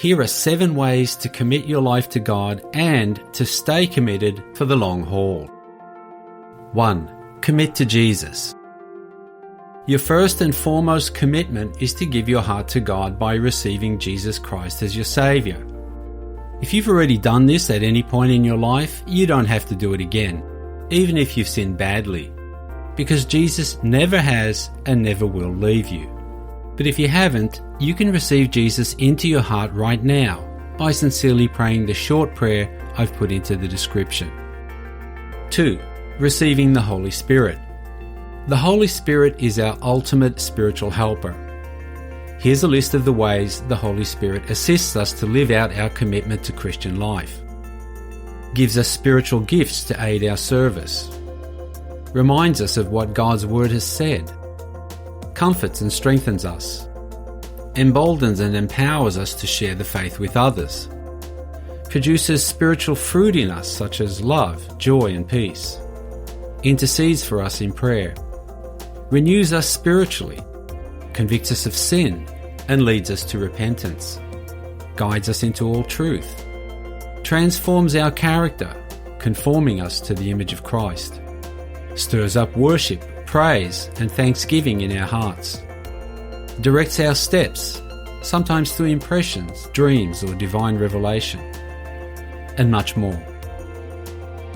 Here are 7 ways to commit your life to God and to stay committed for the long haul. 1. Commit to Jesus. Your first and foremost commitment is to give your heart to God by receiving Jesus Christ as your Saviour. If you've already done this at any point in your life, you don't have to do it again, even if you've sinned badly, because Jesus never has and never will leave you. But if you haven't, you can receive Jesus into your heart right now by sincerely praying the short prayer I've put into the description. 2. Receiving the Holy Spirit. The Holy Spirit is our ultimate spiritual helper. Here's a list of the ways the Holy Spirit assists us to live out our commitment to Christian life. Gives us spiritual gifts to aid our service. Reminds us of what God's Word has said. Comforts and strengthens us. Emboldens and empowers us to share the faith with others. Produces spiritual fruit in us such as love, joy and peace. Intercedes for us in prayer. Renews us spiritually. Convicts us of sin and leads us to repentance. Guides us into all truth. Transforms our character, conforming us to the image of Christ. Stirs up worship, praise and thanksgiving in our hearts. Directs our steps, sometimes through impressions, dreams or divine revelation, and much more.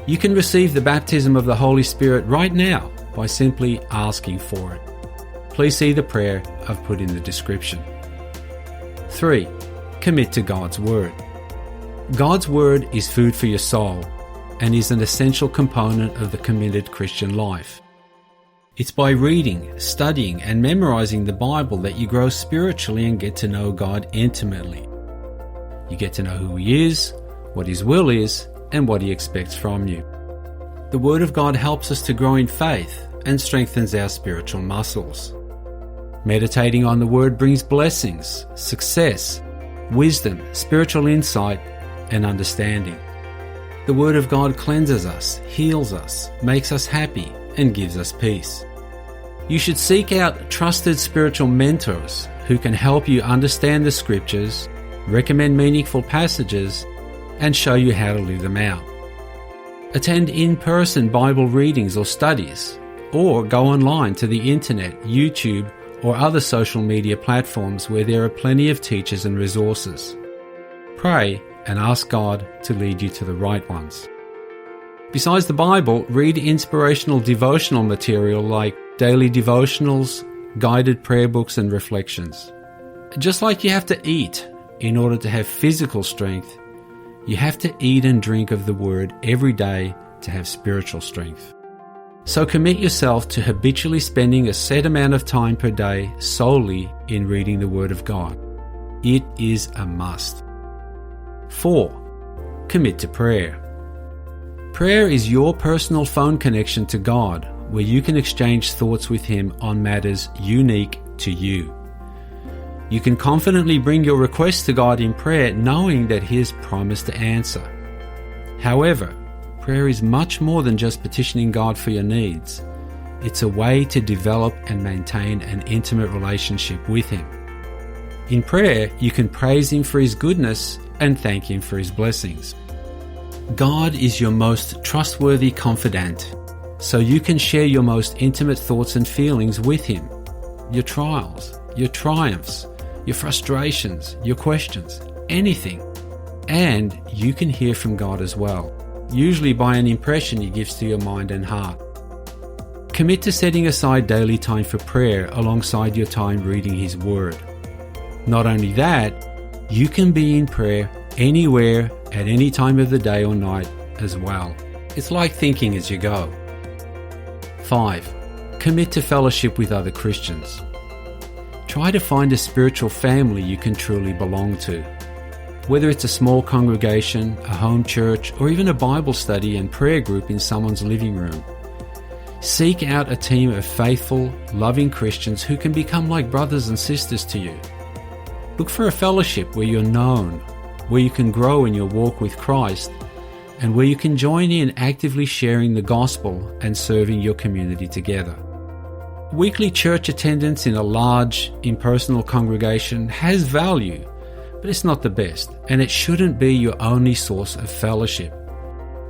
You can receive the baptism of the Holy Spirit right now by simply asking for it. Please see the prayer I've put in the description. 3. Commit to God's Word. God's Word is food for your soul and is an essential component of the committed Christian life. It's by reading, studying, and memorizing the Bible that you grow spiritually and get to know God intimately. You get to know who He is, what His will is, and what He expects from you. The Word of God helps us to grow in faith and strengthens our spiritual muscles. Meditating on the Word brings blessings, success, wisdom, spiritual insight, and understanding. The Word of God cleanses us, heals us, makes us happy, and gives us peace. You should seek out trusted spiritual mentors who can help you understand the Scriptures, recommend meaningful passages, and show you how to live them out. Attend in-person Bible readings or studies, or go online to the internet, YouTube, or other social media platforms where there are plenty of teachers and resources. Pray and ask God to lead you to the right ones. Besides the Bible, read inspirational devotional material like daily devotionals, guided prayer books and reflections. Just like you have to eat in order to have physical strength, you have to eat and drink of the Word every day to have spiritual strength. So commit yourself to habitually spending a set amount of time per day solely in reading the Word of God. It is a must. 4. Commit to prayer. Prayer is your personal phone connection to God, where you can exchange thoughts with Him on matters unique to you. You can confidently bring your requests to God in prayer, knowing that He has promised to answer. However, prayer is much more than just petitioning God for your needs. It's a way to develop and maintain an intimate relationship with Him. In prayer, you can praise Him for His goodness and thank Him for His blessings. God is your most trustworthy confidant, so you can share your most intimate thoughts and feelings with Him. Your trials, your triumphs, your frustrations, your questions, anything. And you can hear from God as well, usually by an impression He gives to your mind and heart. Commit to setting aside daily time for prayer alongside your time reading His Word. Not only that, you can be in prayer anywhere at any time of the day or night as well. It's like thinking as you go. 5. Commit to fellowship with other Christians. Try to find a spiritual family you can truly belong to. Whether it's a small congregation, a home church, or even a Bible study and prayer group in someone's living room. Seek out a team of faithful, loving Christians who can become like brothers and sisters to you. Look for a fellowship where you're known, where you can grow in your walk with Christ, and where you can join in actively sharing the gospel and serving your community together. Weekly church attendance in a large, impersonal congregation has value, but it's not the best, and it shouldn't be your only source of fellowship.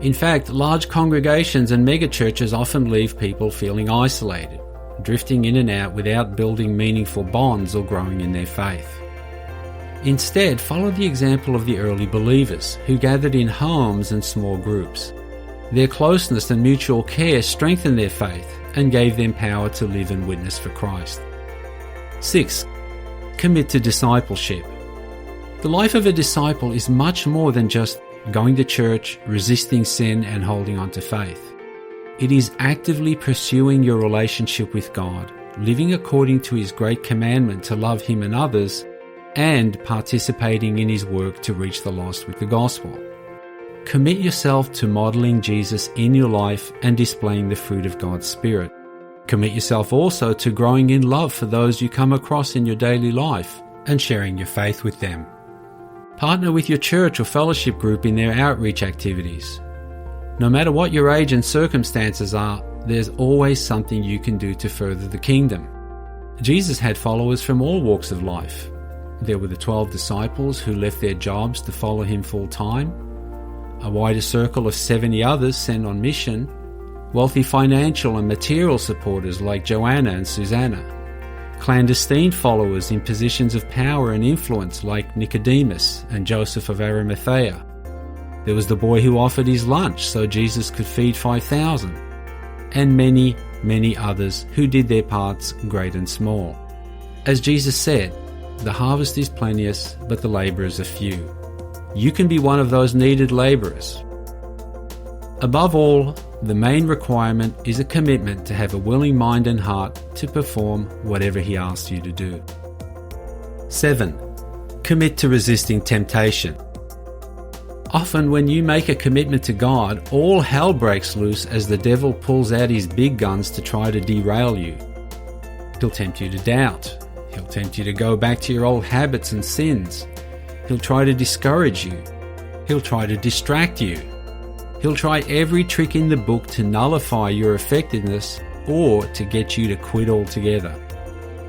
In fact, large congregations and megachurches often leave people feeling isolated, drifting in and out without building meaningful bonds or growing in their faith. Instead, follow the example of the early believers who gathered in homes and small groups. Their closeness and mutual care strengthened their faith and gave them power to live and witness for Christ. 6. Commit to discipleship. The life of a disciple is much more than just going to church, resisting sin, and holding on to faith. It is actively pursuing your relationship with God, living according to His great commandment to love Him and others, and participating in His work to reach the lost with the gospel. Commit yourself to modeling Jesus in your life and displaying the fruit of God's Spirit. Commit yourself also to growing in love for those you come across in your daily life and sharing your faith with them. Partner with your church or fellowship group in their outreach activities. No matter what your age and circumstances are, there's always something you can do to further the kingdom. Jesus had followers from all walks of life. There were the 12 disciples who left their jobs to follow Him full time, a wider circle of 70 others sent on mission, wealthy financial and material supporters like Joanna and Susanna, clandestine followers in positions of power and influence like Nicodemus and Joseph of Arimathea. There was the boy who offered his lunch so Jesus could feed 5,000, and many, many others who did their parts, great and small. As Jesus said, "The harvest is plenteous, but the laborers are few." You can be one of those needed laborers. Above all, the main requirement is a commitment to have a willing mind and heart to perform whatever He asks you to do. 7. Commit to resisting temptation. Often when you make a commitment to God, all hell breaks loose as the devil pulls out his big guns to try to derail you. He'll tempt you to doubt. He'll tempt you to go back to your old habits and sins. He'll try to discourage you. He'll try to distract you. He'll try every trick in the book to nullify your effectiveness or to get you to quit altogether.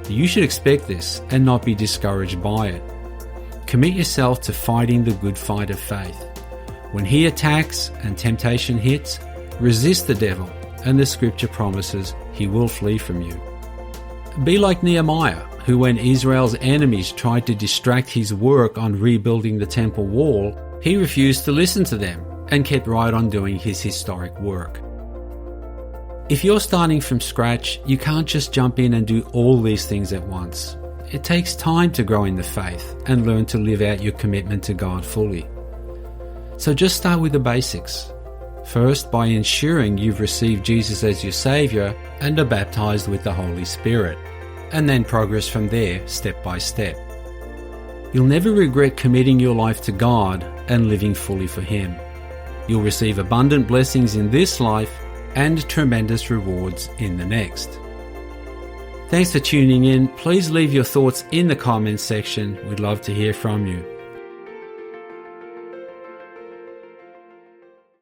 You should expect this and not be discouraged by it. Commit yourself to fighting the good fight of faith. When he attacks and temptation hits, resist the devil, and the scripture promises he will flee from you. Be like Nehemiah, who when Israel's enemies tried to distract his work on rebuilding the temple wall, he refused to listen to them and kept right on doing his historic work. If you're starting from scratch, you can't just jump in and do all these things at once. It takes time to grow in the faith and learn to live out your commitment to God fully. So just start with the basics. First, by ensuring you've received Jesus as your Saviour and are baptized with the Holy Spirit, and then progress from there step by step. You'll never regret committing your life to God and living fully for Him. You'll receive abundant blessings in this life and tremendous rewards in the next. Thanks for tuning in. Please leave your thoughts in the comments section. We'd love to hear from you.